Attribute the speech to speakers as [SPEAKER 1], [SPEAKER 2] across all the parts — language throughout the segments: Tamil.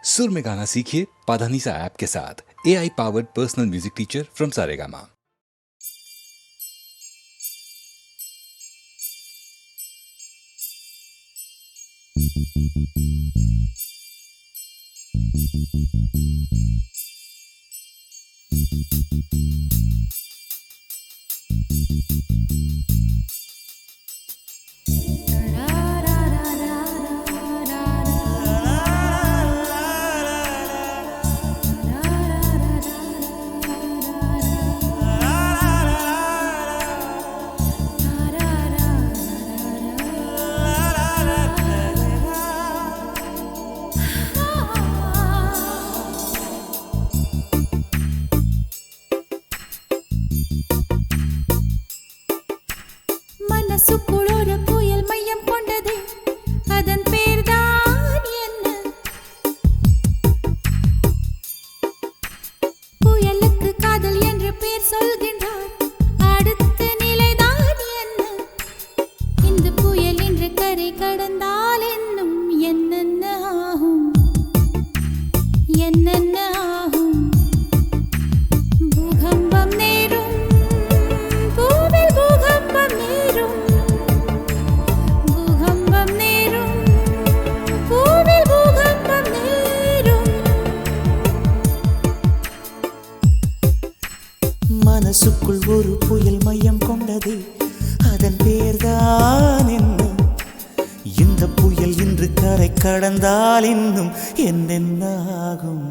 [SPEAKER 1] सुर में गाना सीखिए पाधानीसा ऐप के साथ। AI powered personal music teacher from Saregama.
[SPEAKER 2] மனசுக்குள் ஒரு புயல் மையம் கொண்டது, அதன் பேர்தான் என்ன? புயலுக்கு காதல் என்று பேர் சொல்கின்றார், அடுத்த நிலைதான் என்ன? இந்த புயல் இன்று கரை கடந்தால் என்னும் என்னென்ன ஆகும், என்னென்ன ஆகும்? பூகம்பம் நேரும், பூவில் பூகம்பம் நேரும், பூகம்பம் நேரும், பூவில் பூகம்பம் நேரும்.
[SPEAKER 3] மனசுக்குள் ஒரு புயல் மையம் கொண்டது, அதன் பேர்தான் என்ன? இந்த புயல் இன்று கரை கடந்தால் இன்னும் என்னென்ன ஆகும்?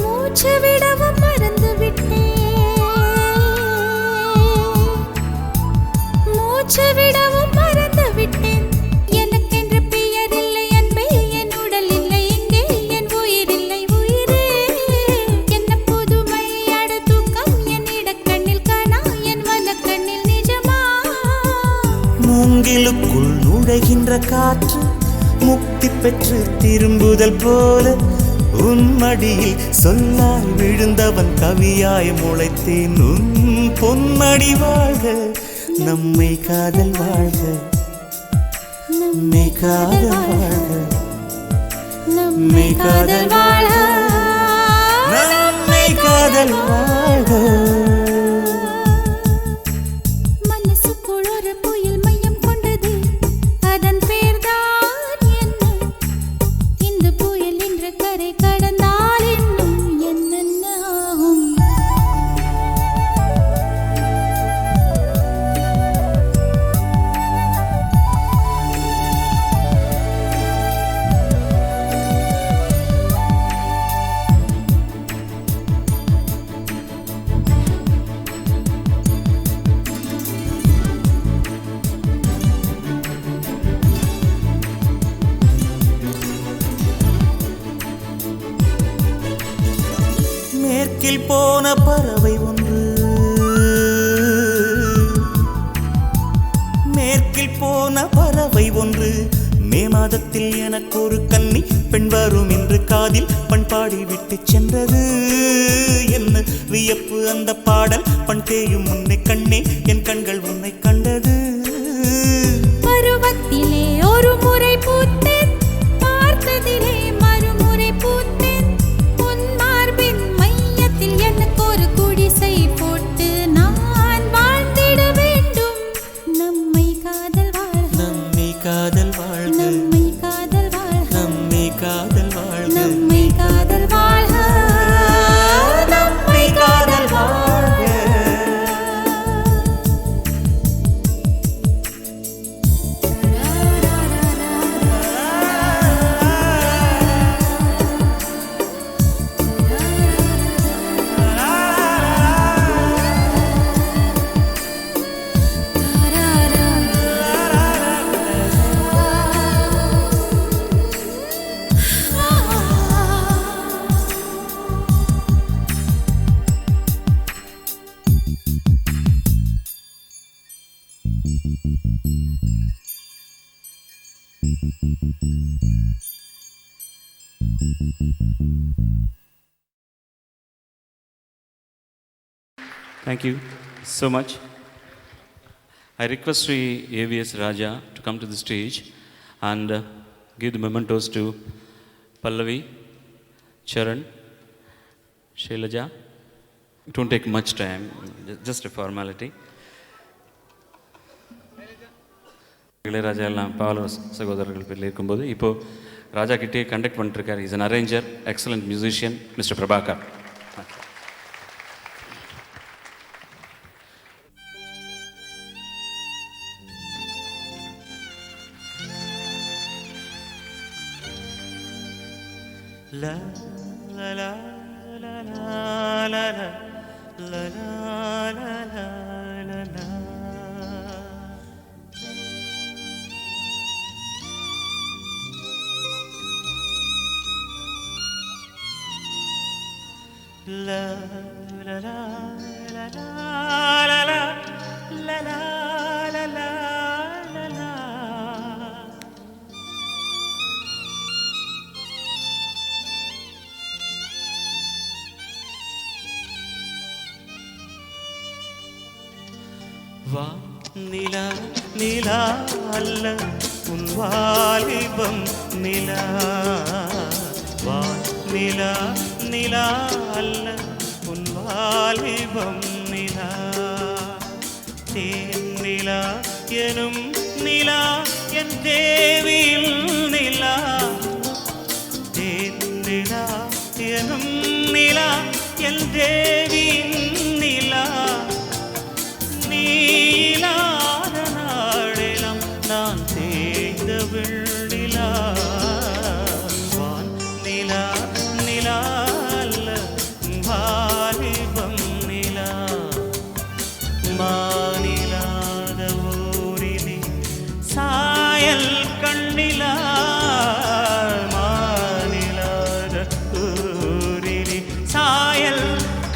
[SPEAKER 2] மூச்சு விடவும் மறந்து விட்டேன், மூச்சு விடவும் மறந்து விட்டேன். எனக்கென்று பெயர் இல்லை அன்பே, என் உடல் இல்லை இங்கே, என் உயிர் இல்லை உயிரே. என்ன புதுமை அட தூக்கம், என் இடக்கண்ணில் காணா, என் வலக்கண்ணில் நிஜமா?
[SPEAKER 3] மூங்கிலுக்குள் நுழைகின்ற காற்று முக்தி பெற்று திரும்புதல் போல உன் மடியில் சொல்லாய் விழுந்தவன் கவியாய் முளைத்தேன். உன் பொன்மடி வாழ்க, நம்மை காதல் வாழ்க, நம்மை காதல் வாழ்க,
[SPEAKER 2] நம்மை காதல் வாழ,
[SPEAKER 3] நம்மை காதல் வாழ்க.
[SPEAKER 2] மனசுக்குள் ஒரு புயல் மையம் கொண்டது, அதன் பேர்தான் என்ன? இந்த புயல் இன்று கரை கடந்தால் இன்னும் என்னென்ன ஆகும்?
[SPEAKER 3] மேற்கில் போன பறவை ஒன்று, மேற்கில் போன பறவை ஒன்று, மே மாதத்தில் எனக்கு ஒரு கன்னி பெண் வரும் என்று காதில் பண்பாடி விட்டு சென்றது. என்ன வியப்பு அந்த பாடல், பண் தேயும் உன்னை கண்ணே, என் கண்கள் உன்னை கண்டது.
[SPEAKER 2] பருவத்திலே ஒரு முறை பூத்தேன், பார்த்ததிலே மறுமுறை பூத்தேன். உன் மார்பின் மையத்தில் எனக்கு ஒரு குடிசை போட்டு நான் வாழ்ந்திட வேண்டும். நம்மை காதல் வாழ்க,
[SPEAKER 3] நம்மை காதல் வாழ்க,
[SPEAKER 2] நம்மை காதல் வாழ்க,
[SPEAKER 3] நம்மை காதல் வாழ்க,
[SPEAKER 2] நம்மை காதல் வாழ்க,
[SPEAKER 3] நம்மை காதல் வாழ்க.
[SPEAKER 4] Thank you so much. I request Sri A.V.S. Raja to come to the stage and give the mementos to Pallavi, Charan, Shailaja. It won't take much time, just a formality. Ilaiyaraaja எல்லாம் பாவலர் சகோதரர்கள் பேரில் இருக்கும்போது இப்போது ராஜா கிட்டே கண்டக்ட் பண்ணிட்டுருக்கார். Is an arranger, excellent musician, mister Prabhakar.
[SPEAKER 3] La la la la la la la la la la la. La la la la la la la la la la la la. வா நிலா நிலா அல்ல உன் வாலிபம் நிலா. வா நிலா நிலா அல்ல உன் வாலிபம் நிலா. தேன் நிலா எனும் நிலா என் தேவியில் நிலா. தேன் நிலா எனும் நிலா என் தேவியின் நிலா. நீலாத நாடெல்லாம் நான் தேய்ந்த வெள்ளிலா. வான் நிலா நிலா அல்ல வாலிபம் நிலா. மாநிலாத ஊரிலே சாயல் கண்ணிலா. மாநிலாத ஊரிலே சாயல்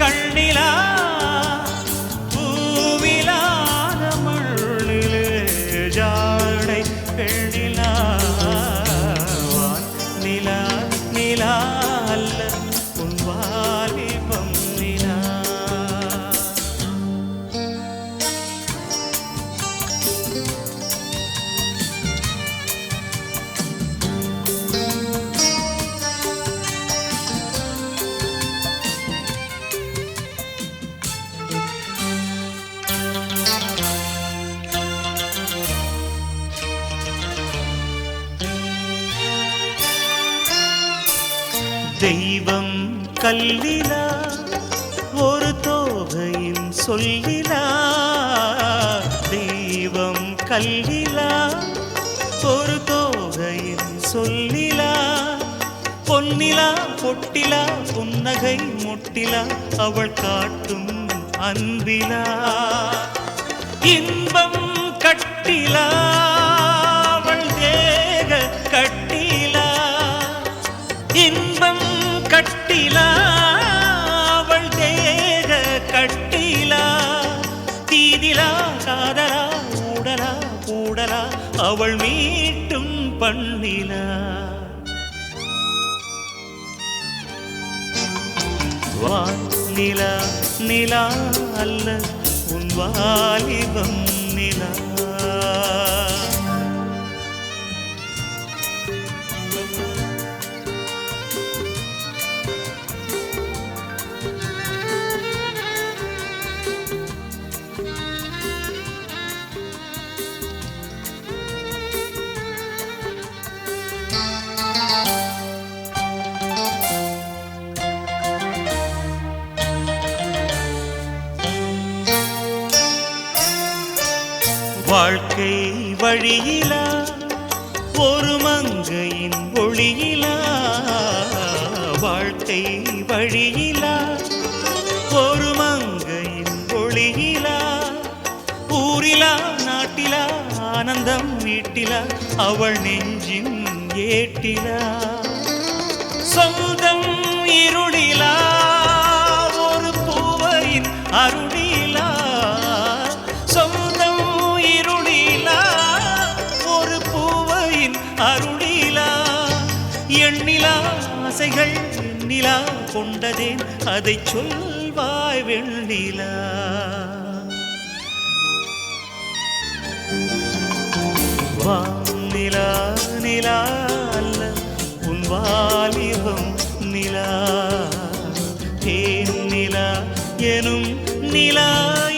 [SPEAKER 3] கண்ணிலா. ஜாடை பெண்ணிலா. நிலா நிலா அல்ல உன் வாலிபம் நிலா. தெய்வம் கல்லிலா ஒரு தோகையின் சொல்லிலா. தெய்வம் கல்லிலா ஒரு தோகையின் சொல்லிலா. பொன்னிலா பொட்டிலா புன்னகை முட்டிலா அவள் காட்டும் அன்பிலா. இன்பம் கட்டிலா அவள் தேக கட்டிலா. இன்பம் கட்டிலா அவள் தேக கட்டிலா. தீதிலா காதலா ஊடலா கூடலா அவள் மீட்டும் பண்ணிலா. வான் நிலா நிலா அல்ல உன் வாலிபம் நிலா. வாழ்க்கை வழியிலா ஒரு மங்கையின் ஒளியிலா. வாழ்க்கை வழியிலா ஒரு மங்கையின் ஒளியிலா. ஊரிலா நாட்டிலா ஆனந்தம் வீட்டிலா அவள் நெஞ்சின் ஏட்டிலா. சொந்தம் இருளிலா ஒரு பூவையின் அருளிலா. சொந்தம் இருளிலா ஒரு பூவையின் அருளி. நிலா கொண்டதேன் அதை சொல்வாய் வெண்ணிலா. வானிலா நிலா அல்ல உன் வாலிபம் நிலா. தேன் நிலா எனும் நிலா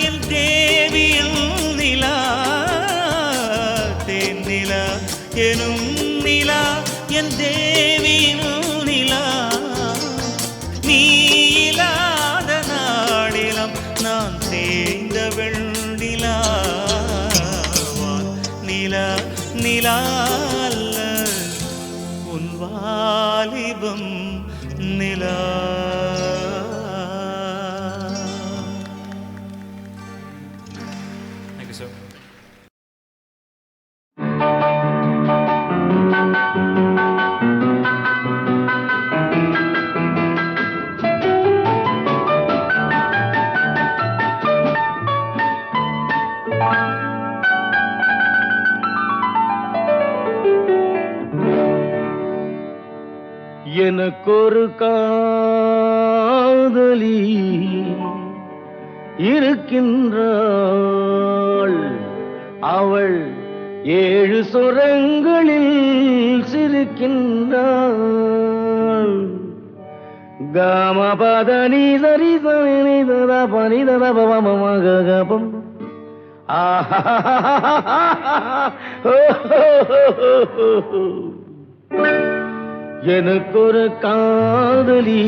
[SPEAKER 3] என் தேவியில் நிலா. தேன் நிலா எனும் நிலா என் தேவியில் நிலா. நீ இல்லாத நாளிலம் நான் தேய்ந்த வெண்ணிலா. நிலா நிலா அல்ல உன் வாலிபம் நிலா.
[SPEAKER 4] Thank you, sir.
[SPEAKER 5] எனக்கொரு காதலி இருக்கின்றாள். அவள் 7 சுரங்களில் சிரிக்கின்றாள். காமபதனி சரி சரி தர பனி தர பவமகபம். எனக்கொரு காதலி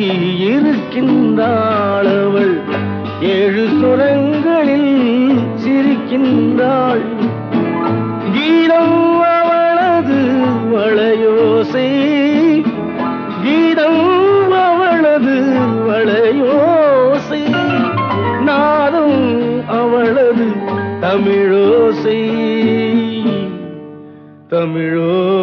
[SPEAKER 5] இருக்கின்றாள். அவள் 7 சுரங்களில் சிரிக்கின்றாள். கீதம் அவளது வளையோசை. கீதம் அவளது வளையோசை. நாதம் அவளது தமிழோசை. தமிழோசை.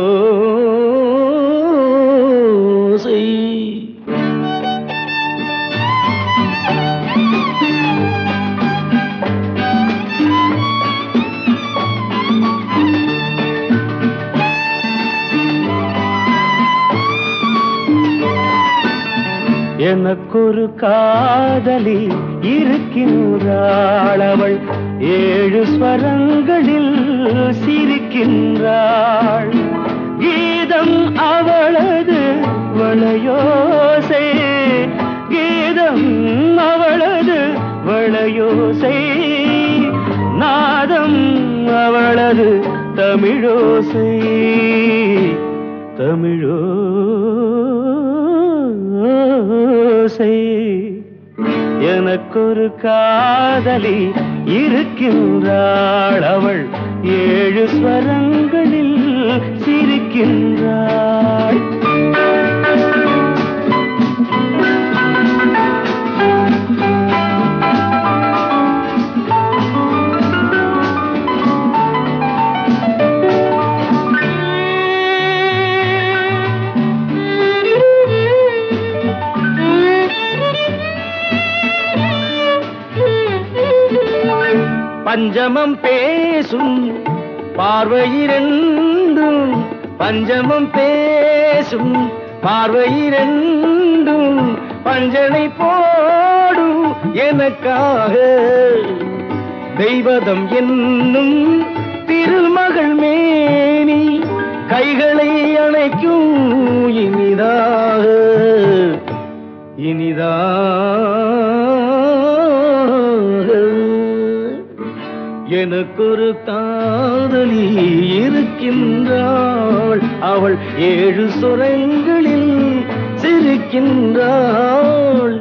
[SPEAKER 5] எனக்கொரு காதலி இருக்கின்றாள். அவள் 7 ஸ்வரங்களில் சிரிக்கின்றாள். கீதம் அவளது வளையோசை. கீதம் அவளது வளையோசை. நாதம் அவளது தமிழோசை. தமிழோசை. எனக்கொரு காதலி இருக்கின்றாள். அவள் 7 ஸ்வரங்களில் சிரிக்கின்றாள். பஞ்சமம் பேசும் பார்வையிரண்டும். பஞ்சமம் பேசும் பார்வையிரண்டும். பஞ்சனை போடும் எனக்காக. தெய்வதம் என்னும் திருமகள் மேனி கைகளை அணைக்கும் இனிதாக. இனிதாக. எனக்கொரு காதலி இருக்கின்றாள். அவள் 7 சுரங்களில் சிரிக்கின்றாள்.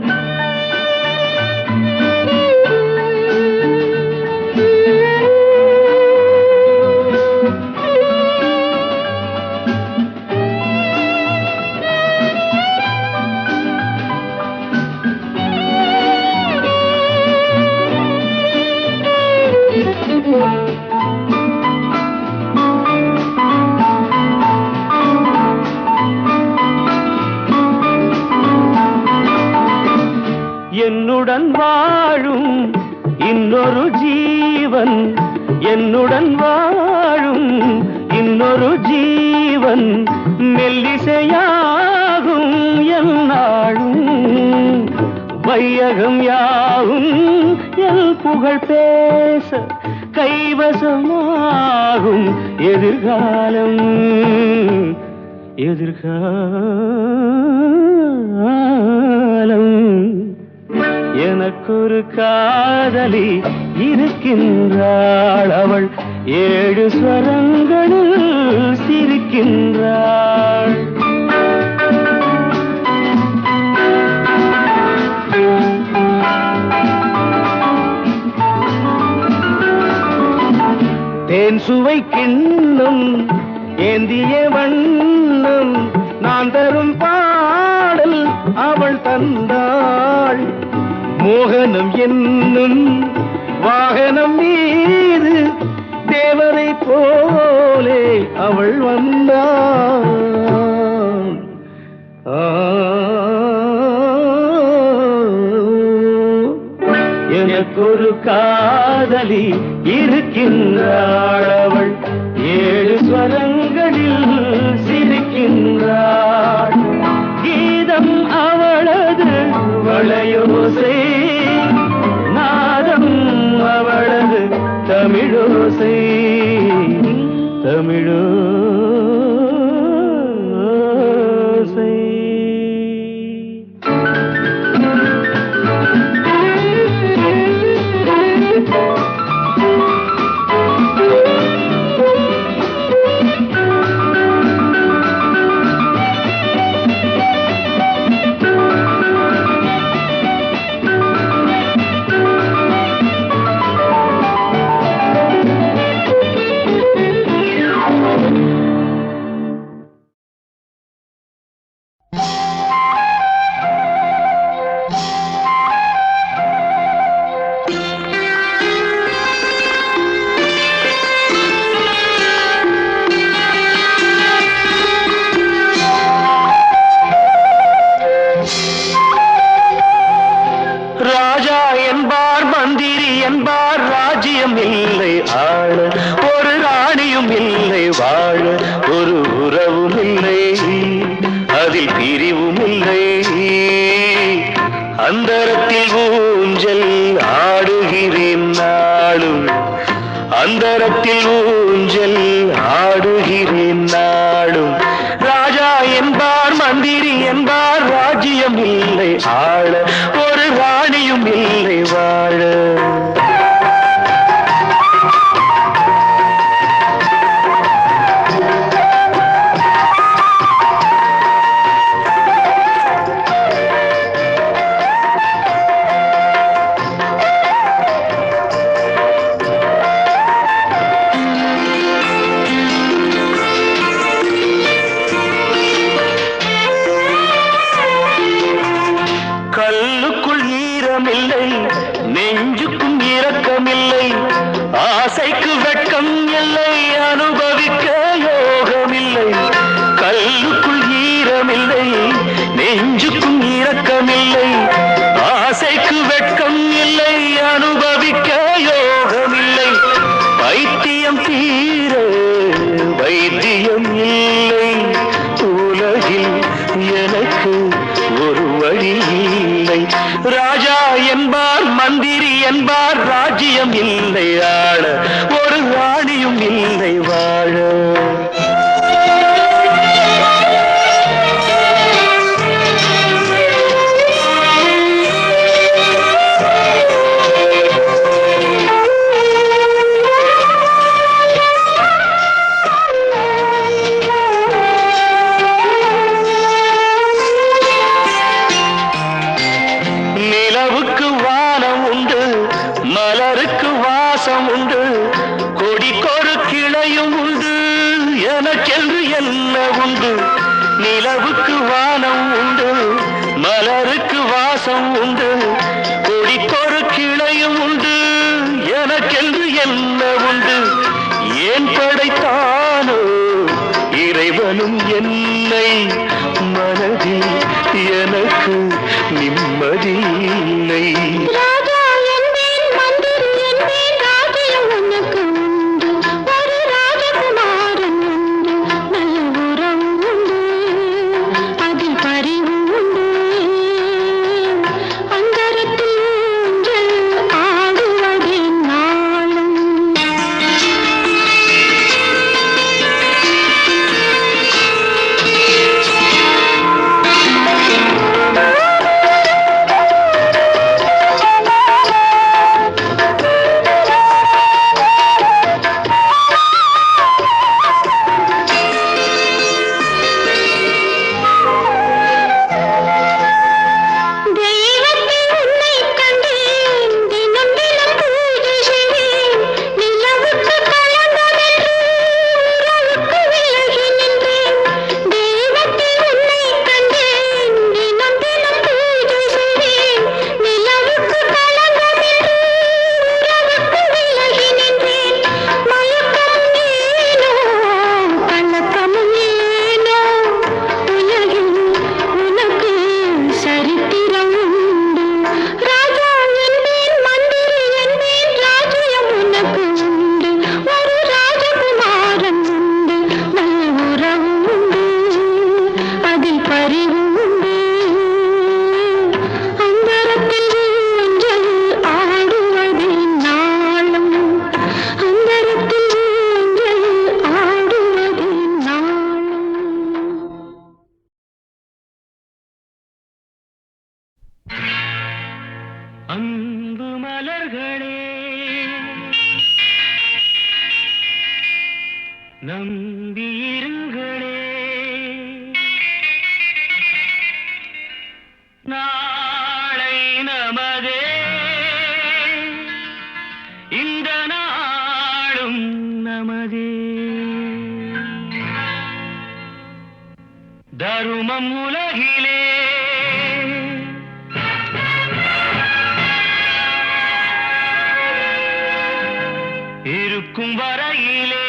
[SPEAKER 5] என்னுடன் வாழும் இன்னொரு ஜீவன். என்னுடன் வாழும் இன்னொரு ஜீவன் மெல்லிசையாக வையகமாகும் என்னாலும் வையகம் யாவும் எல் புகழ் பேச கைவசமாகும் எதிர்காலம் எதிர்காலம் எனக்கொரு காதலி இருக்கின்றாள் அவள் 7 ஸ்வரங்களில் சிரிக்கின்றாள் தேன் சுவை கிண்ணம் ஏந்திய வண்ணம் நான் தரும் பாடல் அவள் தந்தாள் மோகனம் என்னும் வாகனம் மீது தேவரை போலே அவள் வந்தாள் எனக்கொரு காதலி இருக்கின்றாள் அவள் 7 ஸ்வரங்களில் சிரிக்கின்றாள் கீதம் அவளது வளையோசை நாதம் அவளது தமிழோசை தமிழோசை அந்தரத்தில் ஊஞ்சல் ஆடுகிறேன் நாளும் அந்தரத்தில் ஊஞ்சல் ஆடுகிறேன் நாளும் ராஜா என்பார் மந்திரி என்பார் ராஜ்யம் இல்லை ஆள ஒரு ராணியும் இல்லை வாழ நெஞ்சுக்கும் இரக்கமில்லை ஆசைக்கு வெட்கம் இல்லை அனுபவிக்க யோகமில்லை கல்லுக்குள் ஈரமில்லை நெஞ்சுக்கும் இரக்கமில்லை ஆசைக்கு வெட்கம் இல்லை அனுபவிக்க யோகமில்லை வைத்தியம் தீர வைத்தியம் இல்லை உலகில் எனக்கு ஒரு வழி இல்லை ராஜா என்பார் மந்திரி என்பார் ராஜ்யம் இல்லை ஆள ஒரு ராணியும் இல்லை வாழ நிலவுக்கு வானம் உண்டு மலருக்கு வாசம் உண்டு கொடிக்கொரு கிளையும் உண்டு எனக்கென்று என்ன உண்டு நிலவுக்கு வானம் உண்டு மலருக்கு வாசம் உண்டு கொடிக்கொரு கிளையும் உண்டு எனக்கென்று என்ன உண்டு ஏன் படைத்தானோ இறைவனும் என்னை மனதில் எனக்கு நிம்மதி இல்லை
[SPEAKER 2] ராஜா என்பேன் மந்திரி என்பேன் ராஜ்யம் உனக்கு உண்டு ஒரு ராஜகுமாரன் உண்டு நல்ல உறவு உண்டு அதில்
[SPEAKER 5] மலர்களே நம்பியிருங்களே நாளை நமதே இந்த நாளும் நமதே தருமம் உலகிலே இருக்கும் வரையிலே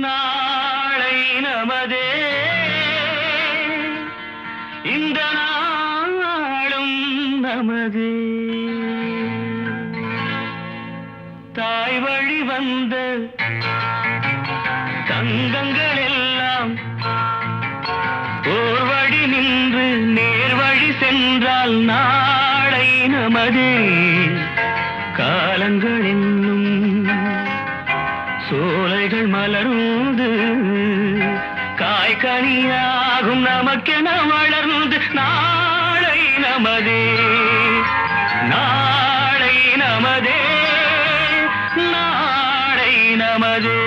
[SPEAKER 5] நாளை நமதே இந்த நாளும் நமதே தாய் வழி வந்த தங்கங்கள் எல்லாம் ஓர் வழி நின்று நேர் வழி சென்றால் நாளை நமதே காலங்கள் என்னும் சோலைகள் மலர்ந்து காய்கனியாகும் நமக்கென வளர்ந்து நாளை நமதே நாளை நமதே நாளை நமதே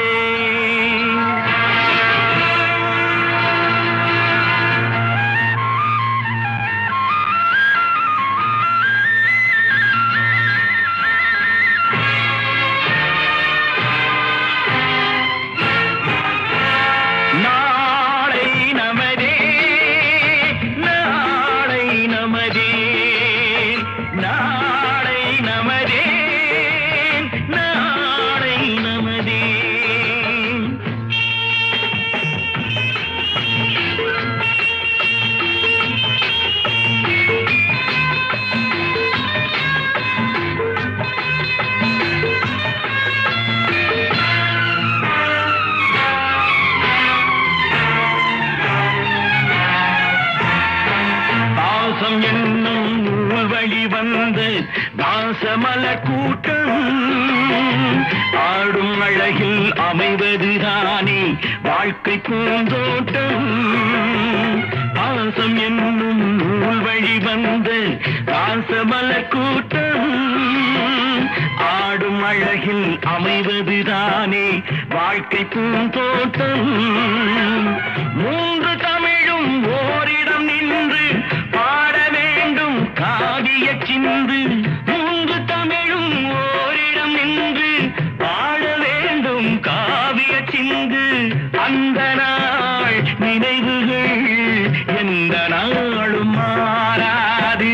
[SPEAKER 5] வாசமலர் கூட்டம் ஆடும் அழகில் அமைவதுதானே வாழ்க்கை பூந்தோட்டம் பாசம் என்னும் நூல் வழி வந்த வாசமலர் கூட்டம் ஆடும் அழகில் அமைவதுதானே வாழ்க்கை பூந்தோட்டம் மூன்று தமிழும் ஓரிடம் நின்று பாட வேண்டும் காவிய சிந்து மூன்று தமிழும் ஓரிடம் நின்று பாட வேண்டும் காவிய சிந்து அந்த நாள் நினைவுகள் எந்த நாளும் மாறாது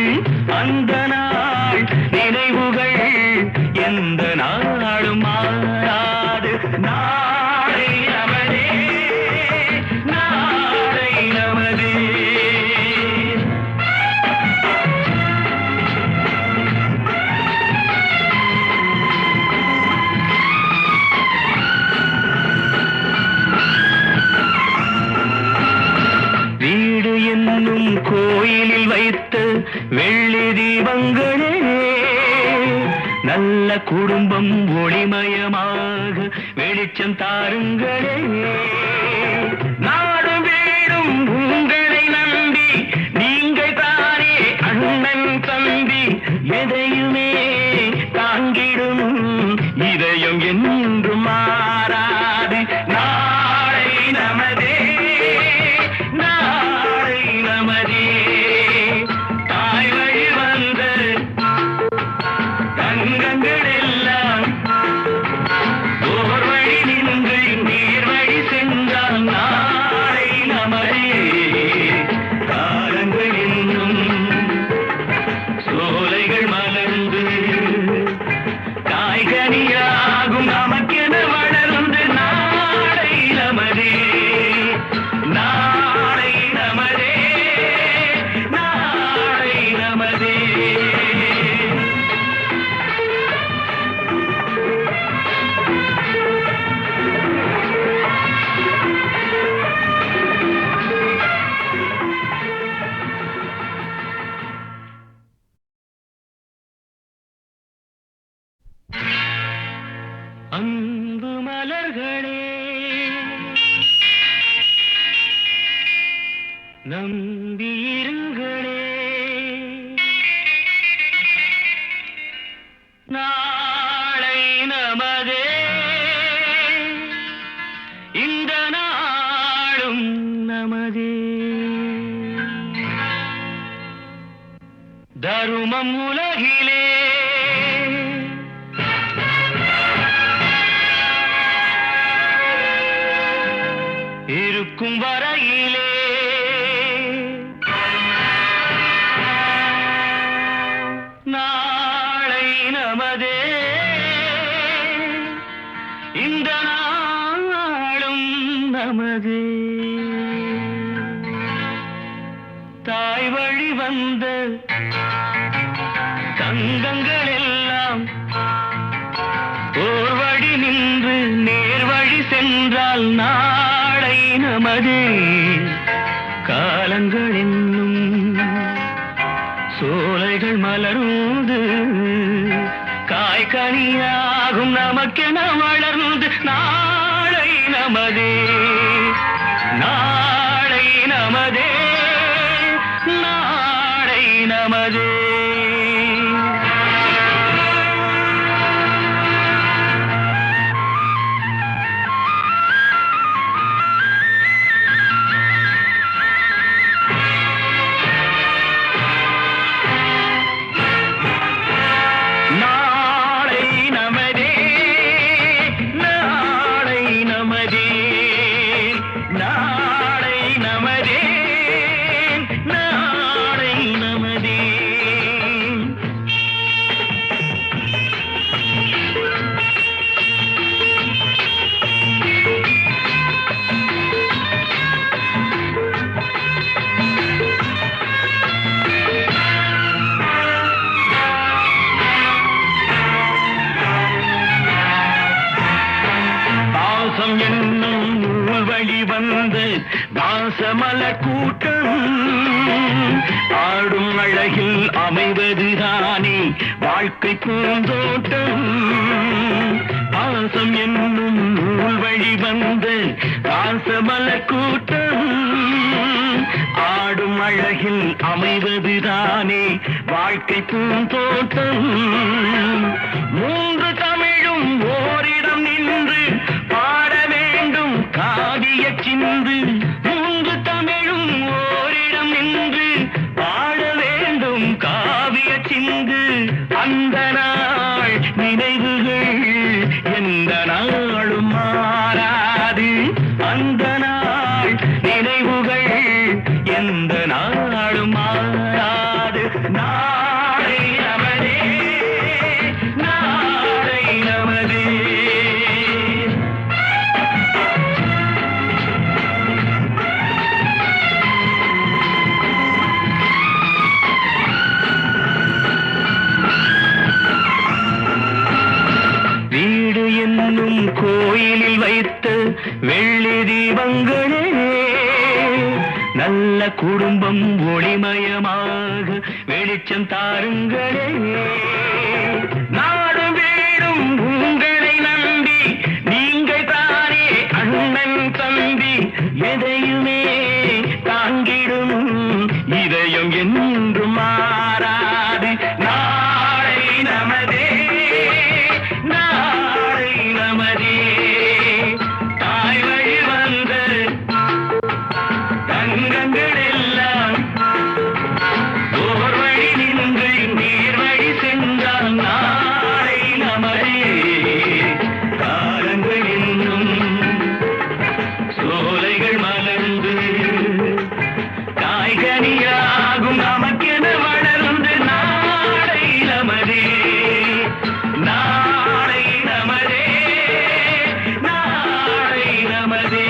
[SPEAKER 5] அந்த நாள் நினைவுகள் எந்த நாளும் மாறாது நாளை நமதே நாளை நமதே வீடு என்னும் கோயிலில் வைத்த வெள்ளி தீபங்களே நல்ல குடும்பம் ஒளிமயமாக வெளிச்சம் தாருங்களே நாடு வீடும் உங்களை நம்பி நீங்கள் தானே அண்ணன் தம்பி எதையுமே தாங்கிடும் இதயம் என்றும் மாறாது நாளை நமதே நாளை நமதே தாய் வழி வந்த தங்கங்கள் எல்லாம் ஓர் வழி நின்று நீர் வழி சென்றால் நாளை நமதே காலங்கள் இன்னும் சோலைகள் மலர்ந்து காய்கனியாகும் நமக்கென வளர்ந்து நாளை நமதே நாளை நமதே நாளை நமதே அன்பு மலர்களே நம்பியிருங்களே தருமம் உலகிலே இருக்கும் வரையிலே நாளை நமதே இந்த நாளும் நமதே தாய் வழி வந்த தங்கங்கள் எல்லாம் ஓர் வழி நின்று நேர் வழி சென்றால் நாளை நமதே காலங்கள் என்னும் சோலைகள் மலர்ந்து காய்கனியாகும் நமக்கென வளர்ந்து நாளை நமதே நாளை நமதே நாளை நமதே வாசமலர் கூட்டம் ஆடும் அழகில் அமைவதுதானே வாழ்க்கை பூந்தோட்டம் பாசம் என்னும் நூல் வழி வந்து வாசமலர் கூட்டம் ஆடும் அழகில் அமைவதுதானே வாழ்க்கை பூந்தோட்டம் மூன்று தமிழும் ஓரிடம் நின்று பாட வேண்டும் காவிய சிந்து மூன்று தமிழும் ஓரிடம் நின்று பாட வேண்டும் காவிய சிந்து அந்த நாள் நினைவுகள் எந்த நாளும் மாறாது அந்த நாள் நினைவுகள் எந்த நாளும் மாறாது நாளை நமதே நாளை நமதே வீடு என்னும் கோயிலில் வைத்த வெள்ளி தீபங்களே நல்ல குடும்பம் ஒளிமயமாக வெளிச்சம் தாருங்களே நாடு வீடும் உங்களை நம்பி நீங்கள் தானே அண்ணன் தம்பி எதையுமே தாங்கிடும் இதயம் என்றும் மாறாது நாளை நமதே நாளை நமதே தாய் வழி வந்த தங்கங்கள் எல்லாம் ஓர் வழி நின்று நீர் வழி சென்றால் நாளை நமதே காலங்கள் என்னும் சோலைகள் மலர்ந்து காய்கனியாகும் நமக்கென வளர்ந்து நாளை நமதே நாளை நமதே நாளை நமதே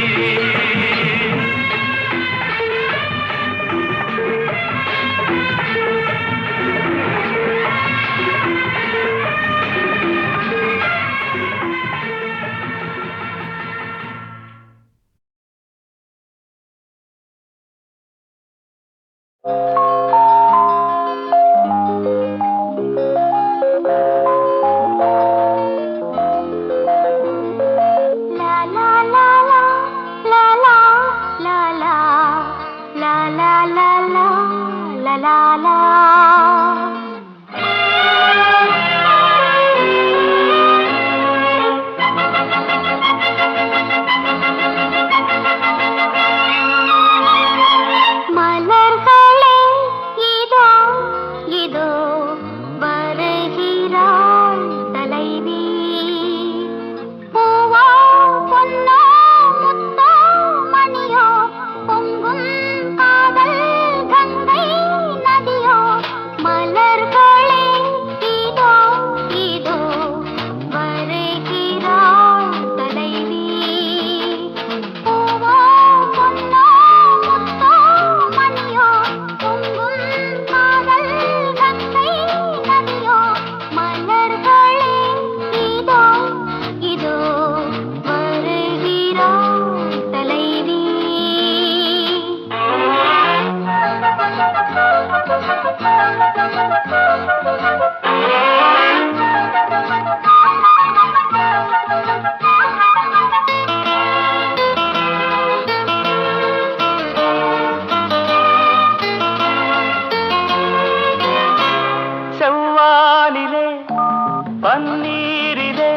[SPEAKER 2] மலர்களே இதோ இதோ
[SPEAKER 5] செவ்வானிலே பன்னீரிலே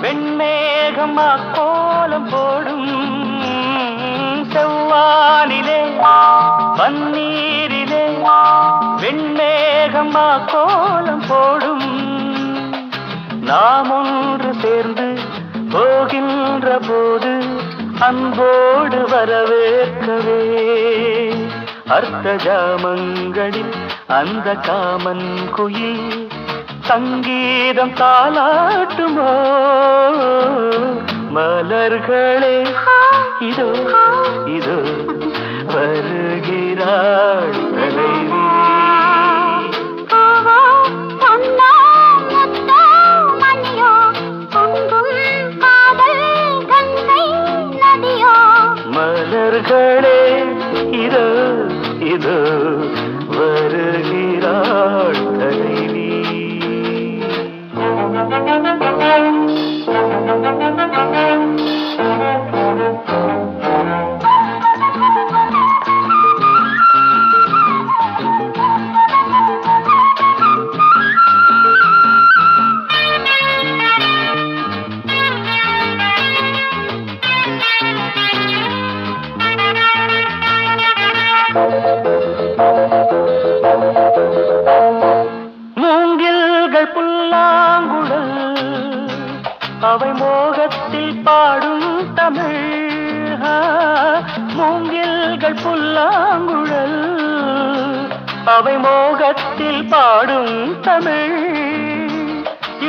[SPEAKER 5] வெண்மேகமா கோலம் போடும். செவ்வானிலே பன்னீரிலே வெண்மேகமா கோலம் போடும். நாம் ஒன்று சேர்ந்து போகின்ற போது அன்போடு வரவேற்கவே அர்த்த ஜாமங்களில் அந்த காமன் குயில் சங்கீதம் தாலாட்டுமோ. மலர்களே இதோ இதோ வருகிறாள் தலைவி. மலர்களே இதோ இதோ வருகிறாள் தலைவி. மூங்கில்கள் புல்லாங்குழல் அவை மோகத்தில் பாடும் தமிழ். மூங்கில்கள் புல்லாங்குழல் அவை மோகத்தில் பாடும் தமிழ்.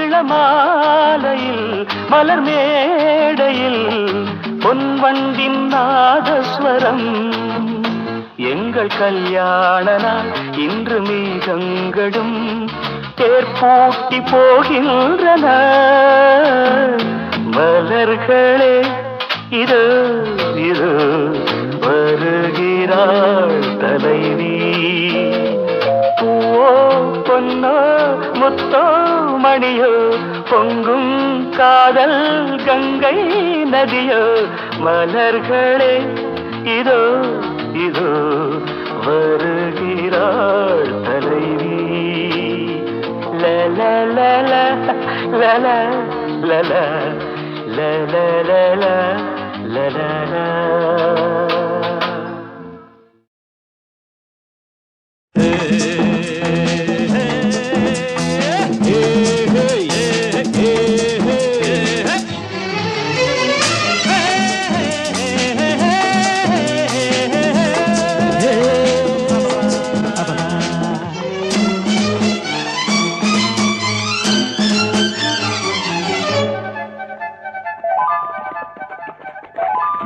[SPEAKER 5] இளமாலையில் மலர் மேடையில் பொன்வண்டின் நாதஸ்வரம். எங்கள் கல்யாண நாள் இன்று மேகங்களும் தேர்பூட்டி போகின்றன. மலர்களே இதோ இதோ வருகிறாள் தலைவி. பூவோ பொன்னோ முத்தோ மணியோ பொங்கும் காதல் கங்கை நதியோ. மலர்களே இதோ இதோ வருகிறாள் தலைவி. லல லல லல லல லல லல லல.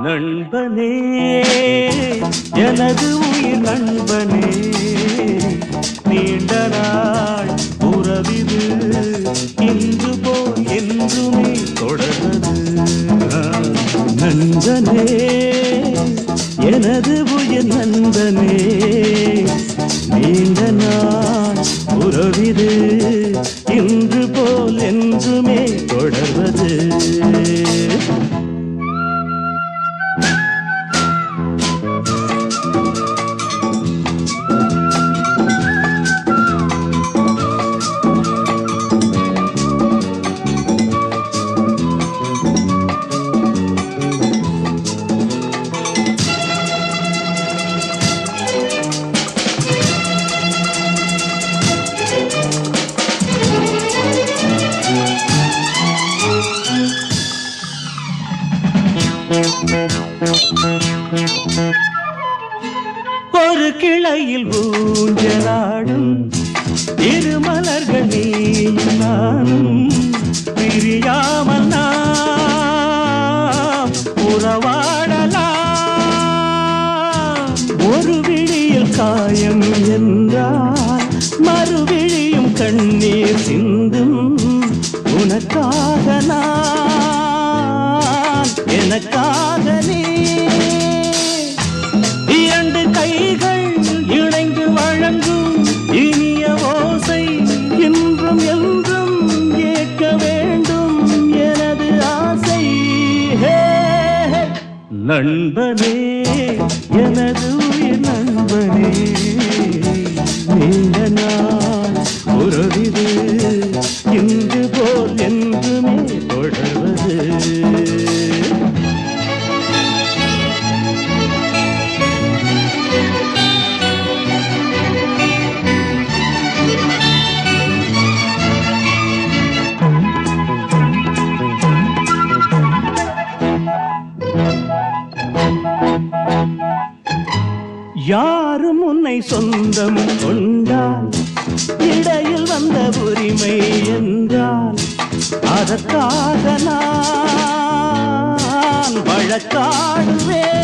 [SPEAKER 5] நண்பனே எனது உயிர் நண்பனே நீண்ட நாள் உறவிது இன்று போல் என்றுமே தொடர்வது. நண்பனே எனது உயிர் நண்பனே நீண்ட நாள் உறவிது இன்று போல் என்றுமே தொடர்வது. ஒரு கிளையில் ஊஞ்சலாடும் இரு மலர்கள் நீயும் நானும் பிரியாமல் நாம் உறவாடலாம். ஒரு விழியில் காயம் என்றால் மறுவிழியும் கண்ணீர் சிந்தும். உனக்காக நான் எனக்காக நீ இரண்டு கைகள் இணைந்து வழங்கும் இனிய நண்பனே எனது உயிர் நண்பனே நீண்ட நாள் உறவிது இன்று போல் என்றுமே தொடர்வது யாரும் உன்னை சொந்தம் கொண்டால் இடையில் வந்த உரிமை என்றால் அதற்காக நான் வழக்காடுவேன்.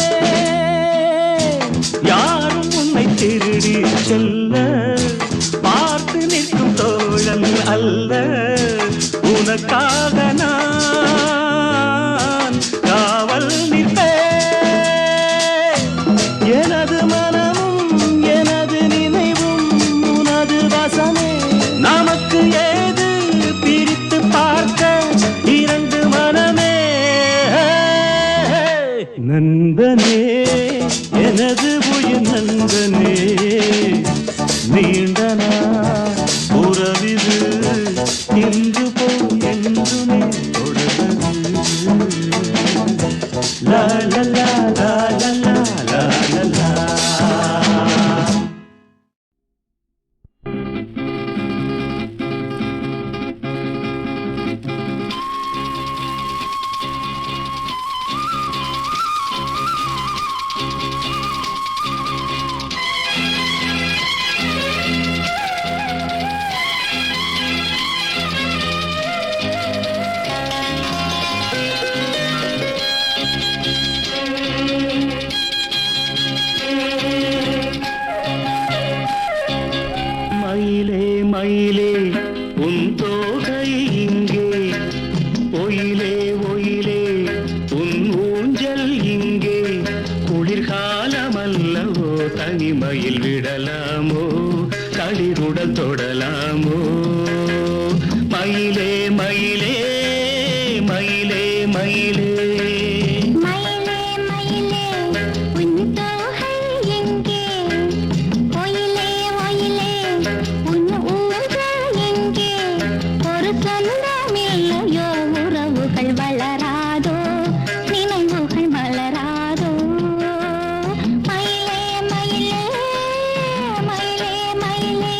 [SPEAKER 5] யாரும் உன்னை திருடி செல்ல பார்த்து நிற்கும் தோழன் அல்ல, உனக்காக நான் காவல் நிற்பேன். எனது மனமும் எனது நினைவும் உனது வசமே, நமக்கு ஏது பிரித்து பார்க்க இரண்டு மனமே. நண்பனே எனது உயிர் நண்பனே நீண்ட நாள் உறவிது இன்று போல் என்றுமே தொடர்வது. லா லா லா லா லா லா லா லா. மயிலே மயிலே உன் தோகை இங்கே, ஒயிலே ஒயிலே உன் ஊஞ்சல் இங்கே. குளிர்காலமல்லவோ தனிமையில் விடலாமோ, தளிருடன் தொடலாமோ. மயிலே மயிலே மயிலே மயிலே
[SPEAKER 2] மயிலே மயிலே உன் தோகை எங்கே, ஒயிலே ஒயிலே உன் ஊஞ்சல் எங்கே. ஒரு சொந்தமில்லையோ உறவுகள் வளராதோ, நினைவுகள் மலராதோ. மயிலே மயிலே மயிலே மயிலே.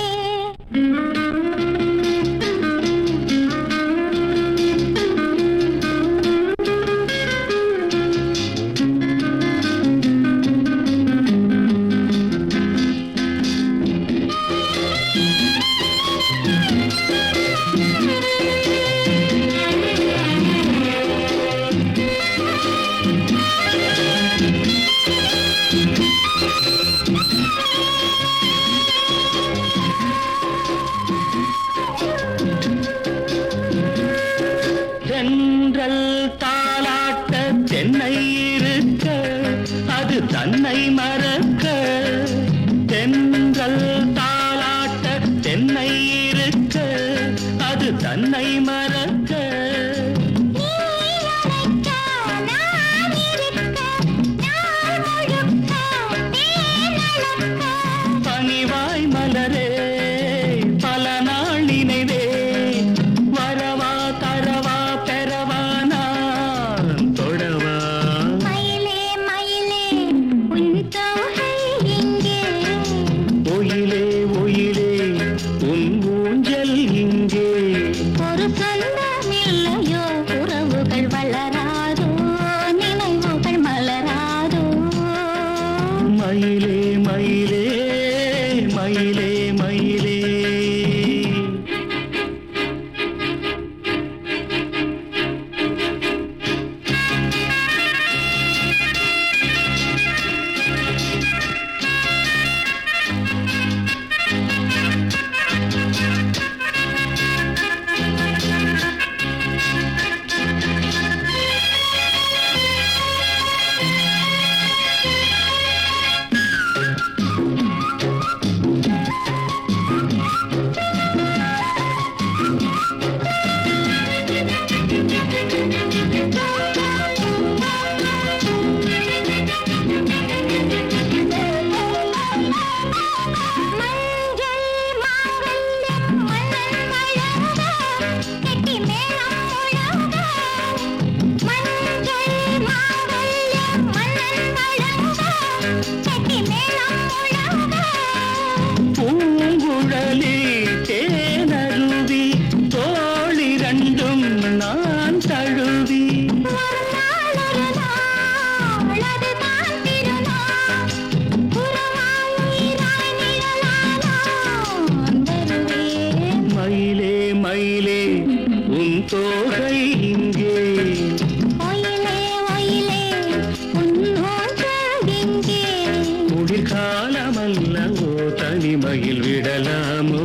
[SPEAKER 5] தொடலாமோ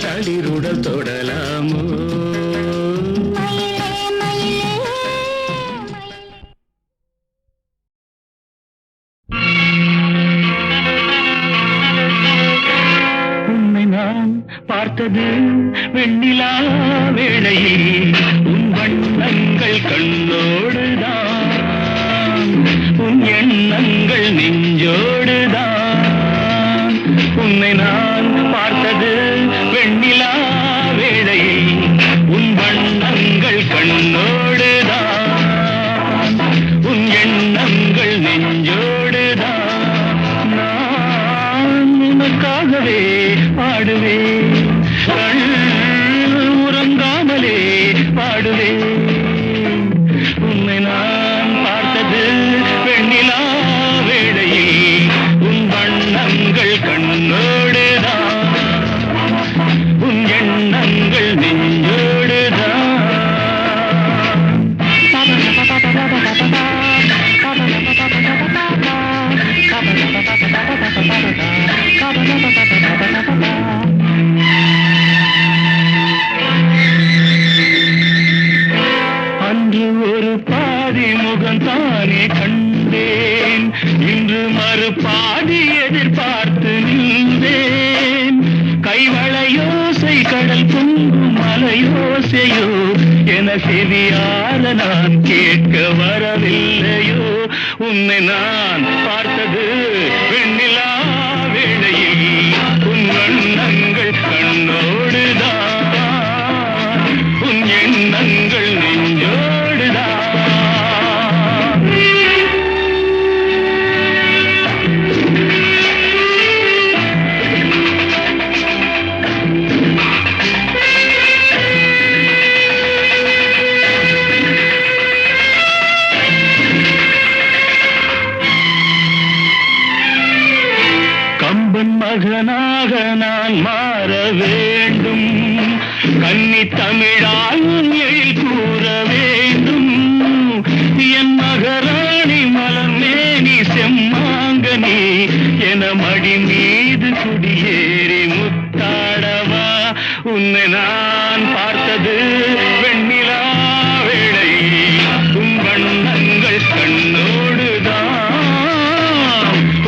[SPEAKER 5] தளிருடல் தொடலாமோ உன்னை நான் பார்த்தது வெண்ணிலா வேளையில் உன் வண்ணங்கள் கண்ணோடுதான் உன் எண்ணங்கள் நெஞ்சோடுதான் உன்னை நான் பார்த்தது வெண்ணிலா வேளையில் உன் வண்ணங்கள் கண்ணோடுதான் உன் எண்ணங்கள் நெஞ்சோடுதான் நான் உனக்காகவே பாடுவேன் உறங்காமலே பாடுவேன் உன்னை நான் பார்த்தது வெண்ணிலா வேளையில் உன் வண்ணங்கள் கண்ணோடுதான் உன் எண்ணங்கள் நெஞ்சோடுதான் அன்று ஒரு பாதி முகம் தானே கண்டேன் இன்று மறுபாதி எதிர்பார்த்து நின்றேன் கைவளையோசை கடல் பொங்கும் மலையோசையோ என செவியால நான் கேட்க வரவில்லையோ உன்னை நான் பார்த்தது வெண்ணிலா வேளையில் உன் வண்ணங்கள் கண்ணோடுதான் உன் எண்ணங்கள் நெஞ்சோடுதான் கம்பன் மகனாக நான் மாற வேண்டும் கன்னி தமிழால் எழில் கூற வேண்டும் என் மகராணி மலர்மேனி செம்மாங்கனி என மடி மீது குடியேறி முத்தாடவா உன்னை நான் பார்த்தது வெண்ணிலா வேளை உன் வண்ணங்கள் கண்ணோடுதான்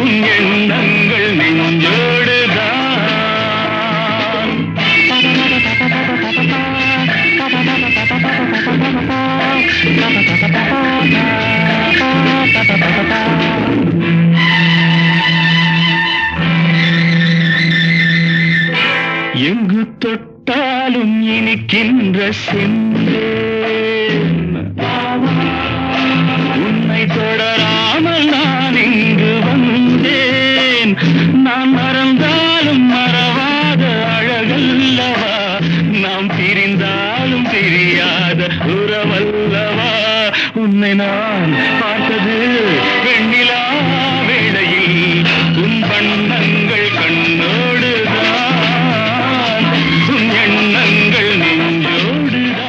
[SPEAKER 5] உன் எண்ணங்கள் நெஞ்சோடுதான் எங்கு தொட்டாலும் இனிக்கின்ற செந்தேன் உன்னை தொடராமல் நான் இங்கு வந்தேன் நான் மறந்தாலும் மறவாத அழகல்லவா நாம் பிரிந்தாலும் பிரியாத உறவல்லவா உன்னை நான் பார்த்தது வெண்ணிலா வேளையில் உன் வண்ணங்கள் கண்ணோடுதான் உன் எண்ணங்கள் நெஞ்சோடுதான்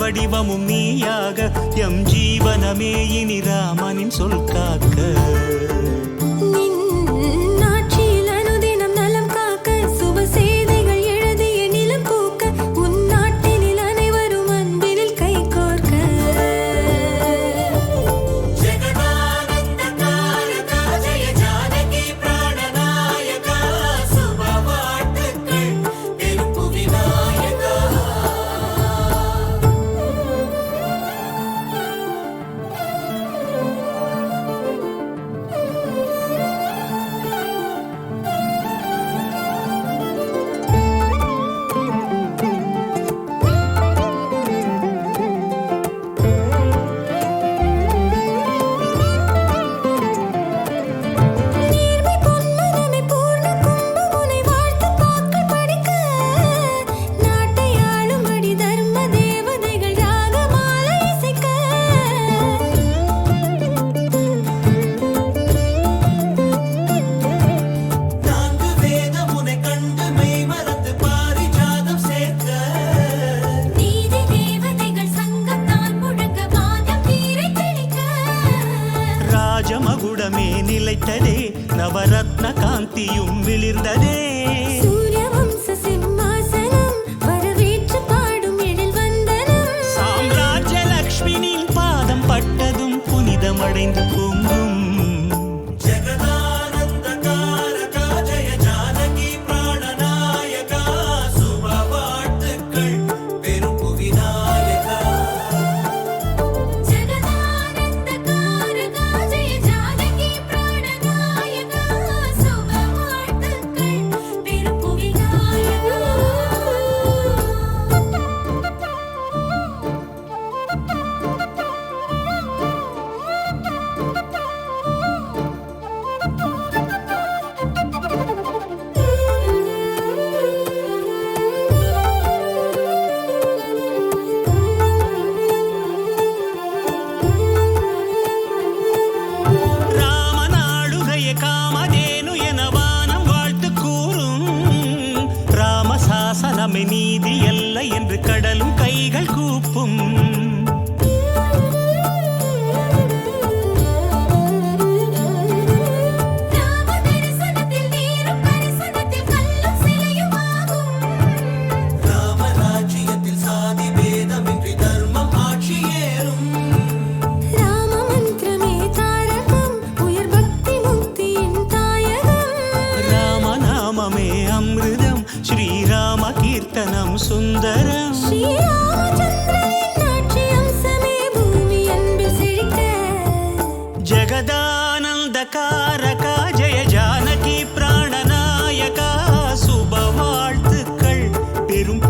[SPEAKER 3] வடிவமும் நீயாக எம் ஜீவனமே இனி ராமனின் சொல் காக்க
[SPEAKER 2] நாட்சியில் அனுதினம் நலம் காக்க சுப செய்திகள் எழுதிய நிலம் பூக்க
[SPEAKER 3] கேட்டதே நவரத்ன காந்தியும் மிளிர்ந்ததே
[SPEAKER 2] சூரிய வம்ச சிம்மாசனம் வரவேற்று பாடும் எழில் வந்தனம்
[SPEAKER 3] சாம்ராஜ்ய லக்ஷ்மியின் பாதம் பட்டதும் புனிதமடைந்து பொங்கும் சாசனமே நீதி அல்ல என்று கடலும் கைகள் கூப்பும் ராமராஜ்யத்தில் சாதி பேதமின்றி தர்மம் ஆட்சியேறும்
[SPEAKER 2] ராம மந்திரமே தாரகம் உயர் பக்தி முக்தியின் தாயகம்
[SPEAKER 3] ராமநாமமே அமிர்தம் ஸ்ரீராம கீர்த்தனம் சுந்தரம்
[SPEAKER 2] ஸ்ரீராமச்சந்திரனின் ஆட்சி அம்சமே பூமி அன்பில் செழிக்க
[SPEAKER 3] ஜெகதானந்தகாரகா ஜெய ஜானகி பிராணநாயகா சுப வாழ்த்துக்கள் பெரும்